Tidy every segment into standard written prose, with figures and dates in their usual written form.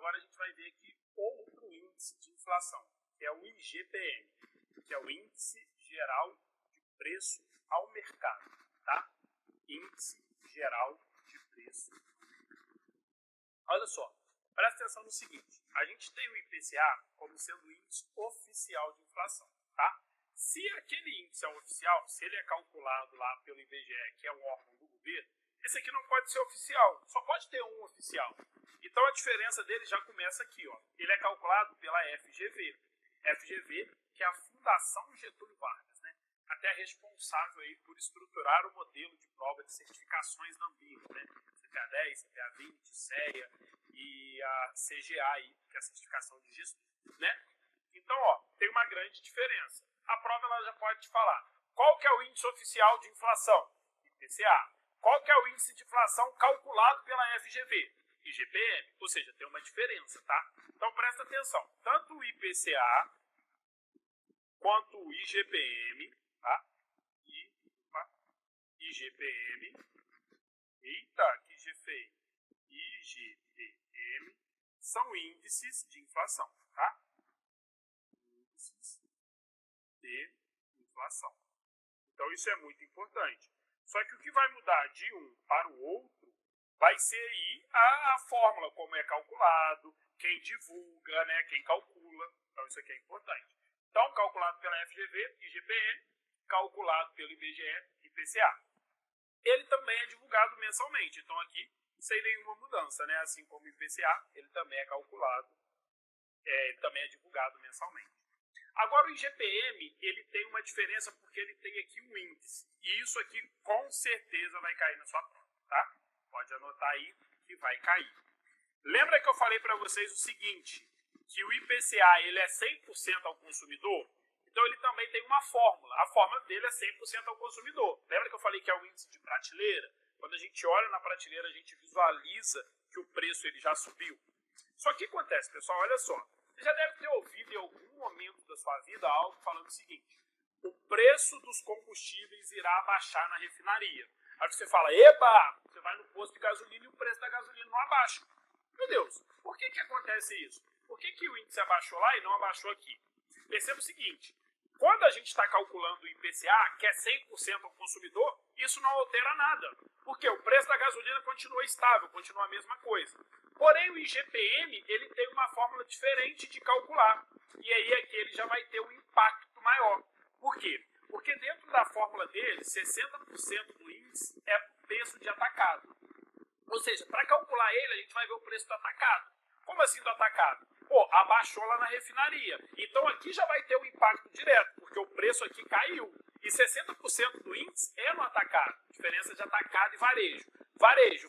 Agora a gente vai ver aqui outro índice de inflação, que é o IGPM, que é o Índice Geral de Preço ao Mercado, tá? Índice Geral de Preço. Olha só, presta atenção no seguinte, a gente tem o IPCA como sendo o índice oficial de inflação, tá? Se aquele índice é oficial, se ele é calculado lá pelo IBGE, que é um órgão do governo, esse aqui não pode ser oficial, só pode ter um oficial. Então a diferença dele já começa aqui, ó. Ele é calculado pela FGV. FGV, que é a Fundação Getúlio Vargas, né? Até responsável aí por estruturar o modelo de prova de certificações da Anvisa, né? CPA 10, CPA 20, CEA e a CGA aí, que é a certificação de gestor, né? Então, ó, tem uma grande diferença. A prova ela já pode te falar qual que é o índice oficial de inflação, IPCA. Qual que é o índice de inflação calculado pela FGV, IGPM, ou seja, tem uma diferença, tá? Então presta atenção, tanto o IPCA quanto o IGPM, tá? IGPM, eita, que G feio, IGPM, são índices de inflação, tá? Índices de inflação. Então isso é muito importante. Só que o que vai mudar de um para o outro vai ser aí a fórmula, como é calculado, quem divulga, né, quem calcula. Então isso aqui é importante. Então, calculado pela FGV, IGPM, calculado pelo IBGE, IPCA. Ele também é divulgado mensalmente. Então aqui, sem nenhuma mudança, né? Assim como o IPCA, ele também é calculado, ele também é divulgado mensalmente. Agora o IGPM, ele tem uma diferença porque ele tem aqui um índice. E isso aqui com certeza vai cair na sua prova, tá? Pode anotar aí que vai cair. Lembra que eu falei para vocês o seguinte, que o IPCA ele é 100% ao consumidor? Então ele também tem uma fórmula. A fórmula dele é 100% ao consumidor. Lembra que eu falei que é o índice de prateleira? Quando a gente olha na prateleira, a gente visualiza que o preço ele já subiu. Só que o que acontece, pessoal? Olha só. Você já deve ter ouvido em algum momento da sua vida algo falando o seguinte: o preço dos combustíveis irá baixar na refinaria. Aí você fala, eba, você vai no posto de gasolina e o preço da gasolina não abaixa. Meu Deus, por que acontece isso? Por que o índice abaixou lá e não abaixou aqui? Perceba o seguinte, quando a gente está calculando o IPCA, que é 100% ao consumidor, isso não altera nada. Porque o preço da gasolina continua estável, continua a mesma coisa. Porém, o IGPM, ele tem uma fórmula diferente de calcular. E aí aqui ele já vai ter um impacto maior. Por quê? Porque dentro da fórmula dele, 60% do índice é preço de atacado. Ou seja, para calcular ele, a gente vai ver o preço do atacado. Como assim do atacado? Pô, abaixou lá na refinaria. Então aqui já vai ter um impacto direto, porque o preço aqui caiu. E 60% do índice é no atacado. Diferença de atacado e varejo.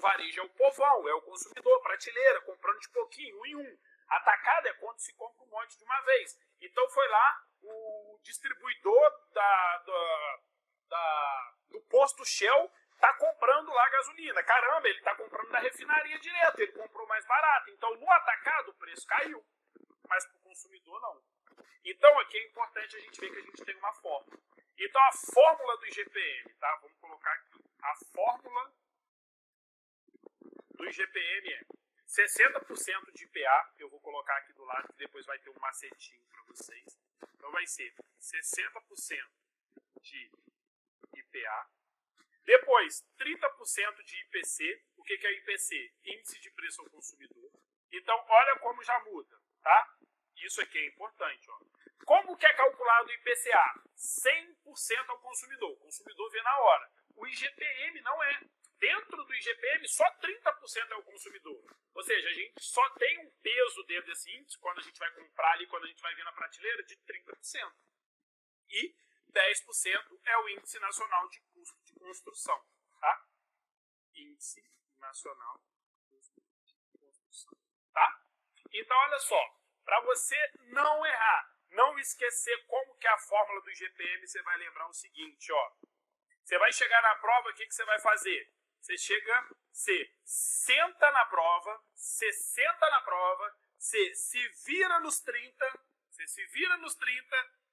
Varejo é o povão, é o consumidor, prateleira, comprando de pouquinho, um em um. Atacado é quando se compra um monte de uma vez. Então foi lá o distribuidor do posto Shell está comprando lá gasolina. Caramba, ele está comprando da refinaria direto, ele comprou mais barato. Então no atacado o preço caiu, mas para o consumidor não. Então aqui é importante a gente ver que a gente tem uma fórmula. Então a fórmula do IGPM, tá? Vamos colocar aqui. A fórmula do IGPM é 60% de IPA, eu vou colocar aqui do lado, que depois vai ter um macetinho para vocês. Então vai ser 60% de IPA. Depois, 30% de IPC. O que é IPC? Índice de Preço ao Consumidor. Então, olha como já muda, tá? Isso aqui é importante, ó. Como que é calculado o IPCA? 100% ao consumidor. O consumidor vê na hora. O IGPM não é. Dentro do IGPM, só 30% é o consumidor. Ou seja, a gente só tem um peso dentro desse índice, quando a gente vai comprar ali, quando a gente vai ver na prateleira, de 30%. E 10% é o Índice Nacional de Custo de Construção. Tá? Índice Nacional de Custo de Construção. Tá? Então, olha só. Para você não errar, não esquecer como que é a fórmula do IGPM, você vai lembrar o seguinte, ó. Você vai chegar na prova, o que você vai fazer? Você senta na prova, você senta na prova, você se vira nos 30,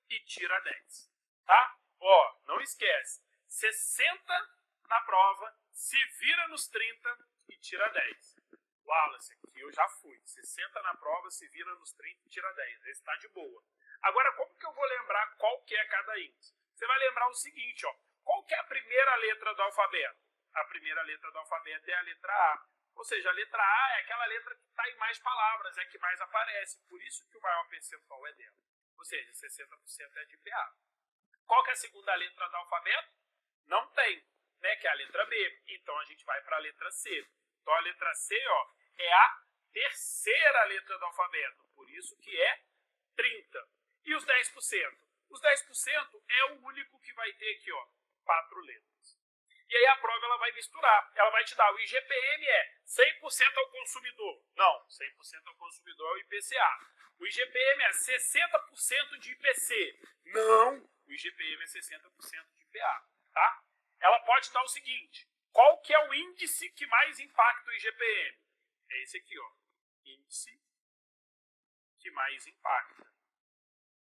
e tira 10, tá? Ó, não esquece, você senta na prova, se vira nos 30 e tira 10. Wallace, aqui eu já fui. Você senta na prova, se vira nos 30 e tira 10. Esse tá de boa. Agora, como que eu vou lembrar qual que é cada índice? Você vai lembrar o seguinte, ó. Qual que é a primeira letra do alfabeto? A primeira letra do alfabeto é a letra A. Ou seja, a letra A é aquela letra que está em mais palavras, é a que mais aparece. Por isso que o maior percentual é dela. Ou seja, 60% é de PA. Qual que é a segunda letra do alfabeto? Não tem, né? Que é a letra B. Então, a gente vai para a letra C. Então, a letra C, ó, é a terceira letra do alfabeto. Por isso que é 30. E os 10%? Os 10% é o único que vai ter aqui, ó, 4 letras. E aí a prova ela vai misturar. Ela vai te dar o IGPM é 100% ao consumidor. Não, 100% ao consumidor é o IPCA. O IGPM é 60% de IPC. Não, o IGPM é 60% de IPA. Tá? Ela pode dar o seguinte. Qual que é o índice que mais impacta o IGPM? É esse aqui, ó. Índice que mais impacta.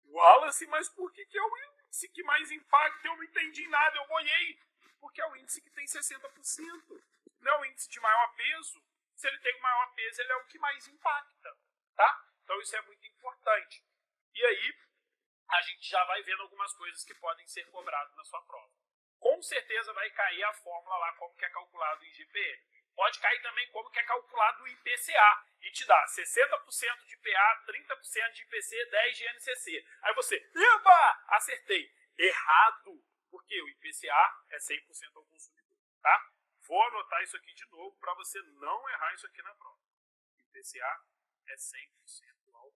Wallace, mas por que é o índice que mais impacta? Eu não entendi nada, eu boiei. Porque é o índice que tem 60%. Não é o índice de maior peso. Se ele tem o maior peso, ele é o que mais impacta. Tá? Então isso é muito importante. E aí, a gente já vai vendo algumas coisas que podem ser cobradas na sua prova. Com certeza vai cair a fórmula lá, como que é calculado o IGPM. Pode cair também como que é calculado o IPCA. E te dá 60% de PA, 30% de IPC, 10% de NCC. Aí você, eba, acertei. Errado, porque o IPCA é 100% ao consumidor. Tá? Vou anotar isso aqui de novo para você não errar isso aqui na prova. O IPCA é 100% ao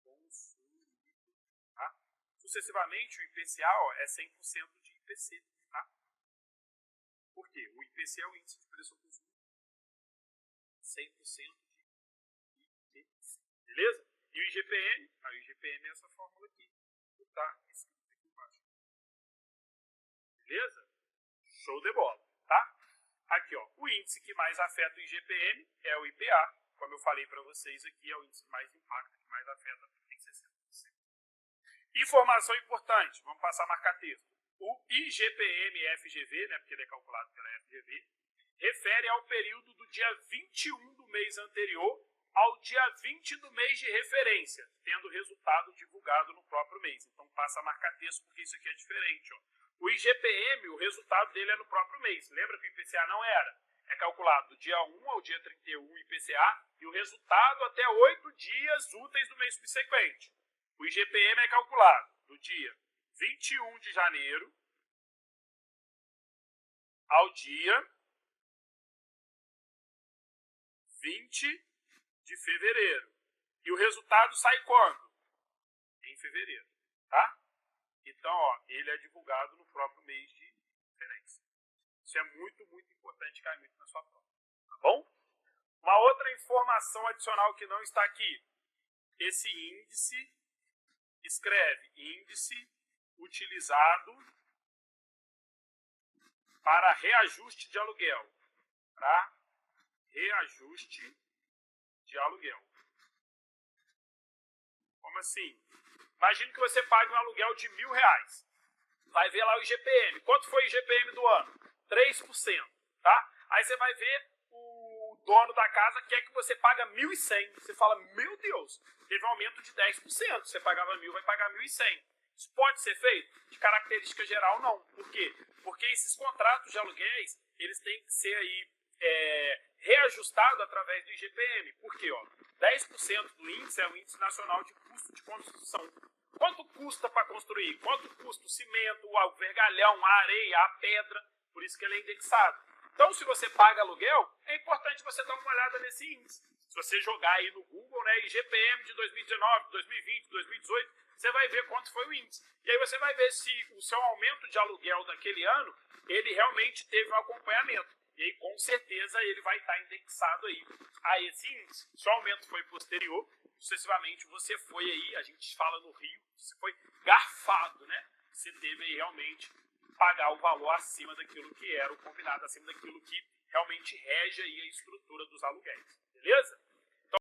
consumidor. Tá? Sucessivamente, o IPCA ó, é 100% de IPC. Tá? Por quê? O IPC é o índice de preço ao consumidor. 100% de IPC. Beleza? E o IGPM? O IGPM é essa fórmula aqui. Tá escrito aqui embaixo. Beleza? Show de bola. Tá? Aqui, ó. O índice que mais afeta o IGPM é o IPA. Como eu falei para vocês aqui, é o índice que mais impacta, que mais afeta, tem 60%. Informação importante. Vamos passar a marcar texto. O IGPM-FGV, né, porque ele é calculado pela FGV, refere ao período do dia 21 do mês anterior ao dia 20 do mês de referência, tendo o resultado divulgado no próprio mês. Então passa a marcar texto porque isso aqui é diferente. Ó. O IGPM, o resultado dele é no próprio mês. Lembra que o IPCA não era? É calculado do dia 1 ao dia 31 IPCA e o resultado até 8 dias úteis do mês subsequente. O IGPM é calculado do dia 21 de janeiro ao dia 20 de fevereiro. E o resultado sai quando? Em fevereiro. Tá? Então, ó, ele é divulgado no próprio mês de referência. Isso é muito, muito importante, cai muito na sua prova. Tá bom? Uma outra informação adicional que não está aqui. Esse índice, escreve índice utilizado para reajuste de aluguel. Tá? Reajuste de aluguel. Como assim? Imagine que você pague um aluguel de R$1.000. Vai ver lá o IGPM. Quanto foi o IGPM do ano? 3%. Tá? Aí você vai ver o dono da casa quer que você paga 1.100. Você fala, meu Deus, teve um aumento de 10%. Você pagava 1.000, vai pagar 1.100. Isso pode ser feito? De característica geral, não. Por quê? Porque esses contratos de aluguéis, eles têm que ser aí reajustado através do IGPM. Por quê? Ó, 10% do índice é o Índice Nacional de Custo de Construção. Quanto custa para construir? Quanto custa o cimento, o vergalhão, a areia, a pedra? Por isso que ele é indexado. Então, se você paga aluguel, é importante você dar uma olhada nesse índice. Se você jogar aí no Google, né, IGPM de 2019, 2020, 2018, você vai ver quanto foi o índice. E aí você vai ver se o seu aumento de aluguel daquele ano, ele realmente teve um acompanhamento. E aí, com certeza, ele vai estar indexado aí a esse índice. Se o aumento foi posterior, sucessivamente você foi aí, a gente fala no Rio, você foi garfado, né? Você teve aí realmente pagar o valor acima daquilo que era o combinado, acima daquilo que realmente rege aí a estrutura dos aluguéis. Beleza?